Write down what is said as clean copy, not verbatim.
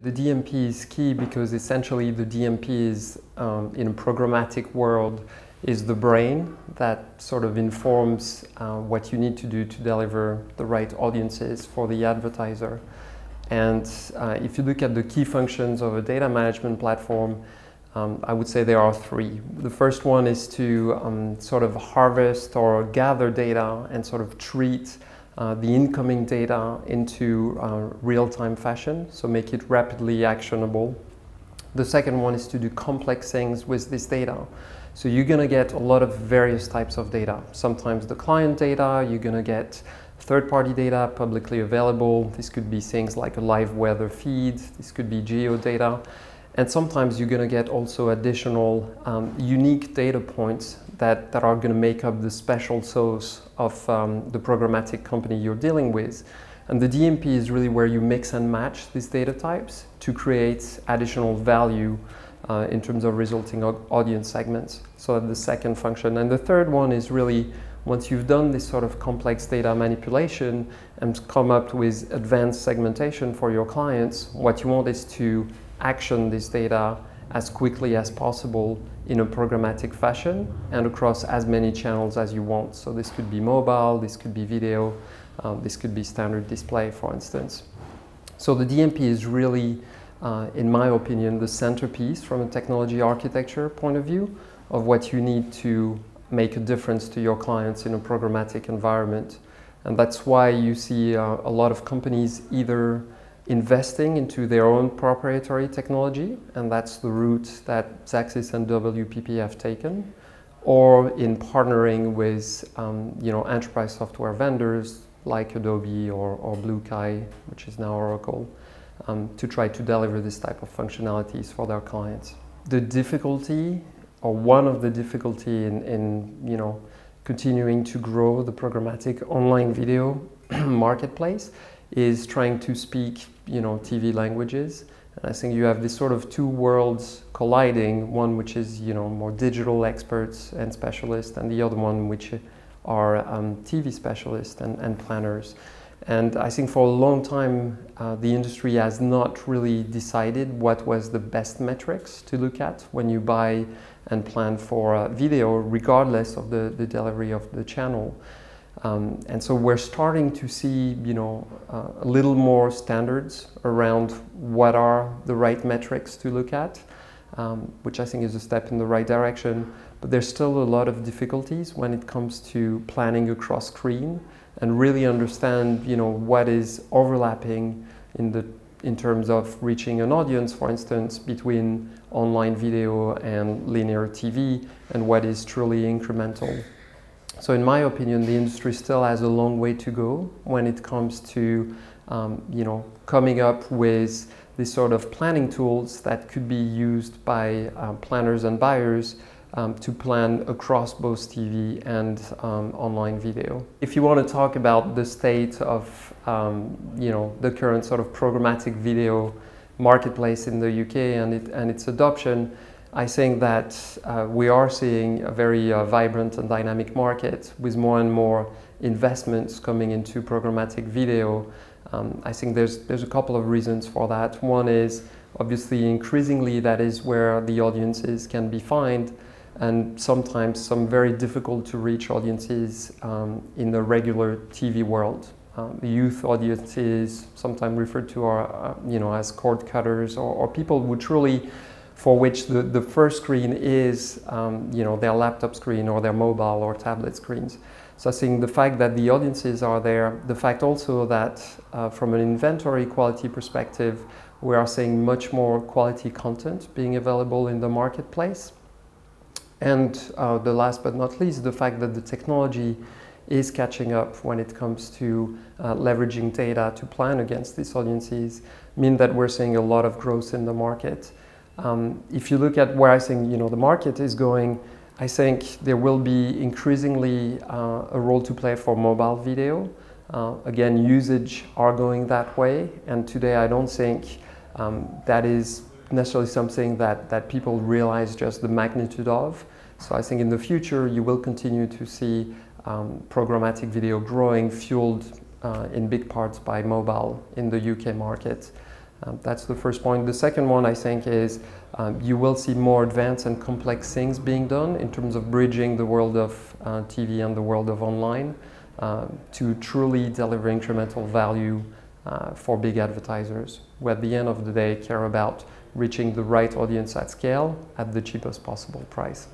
The DMP is key because essentially the DMP is, in a programmatic world, is the brain that sort of informs what you need to do to deliver the right audiences for the advertiser. And if you look at the key functions of a data management platform, I would say there are three. The first one is to sort of harvest or gather data and sort of treat the incoming data into real-time fashion, so make it rapidly actionable. The second one is to do complex things with this data. So you're going to get a lot of various types of data. Sometimes the client data, you're going to get third-party data publicly available. This could be things like a live weather feed. This could be geo data. And sometimes you're going to get also additional unique data points that are going to make up the special sauce of the programmatic company you're dealing with. And the DMP is really where you mix and match these data types to create additional value in terms of resulting audience segments. So that's the second function. And the third one is really, once you've done this sort of complex data manipulation and come up with advanced segmentation for your clients, what you want is to action this data as quickly as possible in a programmatic fashion and across as many channels as you want. So this could be mobile, this could be video, this could be standard display, for instance. So the DMP is really, in my opinion, the centerpiece from a technology architecture point of view of what you need to make a difference to your clients in a programmatic environment. And that's why you see a lot of companies either investing into their own proprietary technology, and that's the route that Xaxis and WPP have taken, or in partnering with enterprise software vendors like Adobe or Bluekai, which is now Oracle, to try to deliver this type of functionalities for their clients. The difficulty, or one of the difficulty in continuing to grow the programmatic online video marketplace is trying to speak TV languages. And I think you have this sort of two worlds colliding, one which is more digital experts and specialists, and the other one which are TV specialists and planners. And I think for a long time the industry has not really decided what was the best metrics to look at when you buy and plan for video, regardless of the delivery of the channel. And so we're starting to see, a little more standards around what are the right metrics to look at, which I think is a step in the right direction. But there's still a lot of difficulties when it comes to planning across screen and really understand, what is overlapping in terms of reaching an audience, for instance, between online video and linear TV, and what is truly incremental. So in my opinion, the industry still has a long way to go when it comes to coming up with these sort of planning tools that could be used by planners and buyers to plan across both TV and online video. If you want to talk about the state of the current sort of programmatic video marketplace in the UK and its adoption, I think that we are seeing a very vibrant and dynamic market with more and more investments coming into programmatic video. I think there's a couple of reasons for that. One is obviously increasingly that is where the audiences can be found, and sometimes some very difficult to reach audiences in the regular TV world. The youth audiences, sometimes referred to as cord cutters, or people who truly for which the first screen is their laptop screen or their mobile or tablet screens. So I think the fact that the audiences are there, the fact also that from an inventory quality perspective, we are seeing much more quality content being available in the marketplace. And the last but not least, the fact that the technology is catching up when it comes to leveraging data to plan against these audiences, mean that we're seeing a lot of growth in the market. If you look at where I think the market is going, I think there will be increasingly a role to play for mobile video. Again, usage are going that way, and today I don't think that is necessarily something that people realize just the magnitude of. So I think in the future you will continue to see programmatic video growing, fueled in big parts by mobile in the UK market. That's the first point. The second one, I think, is you will see more advanced and complex things being done in terms of bridging the world of TV and the world of online to truly deliver incremental value for big advertisers, who at the end of the day care about reaching the right audience at scale at the cheapest possible price.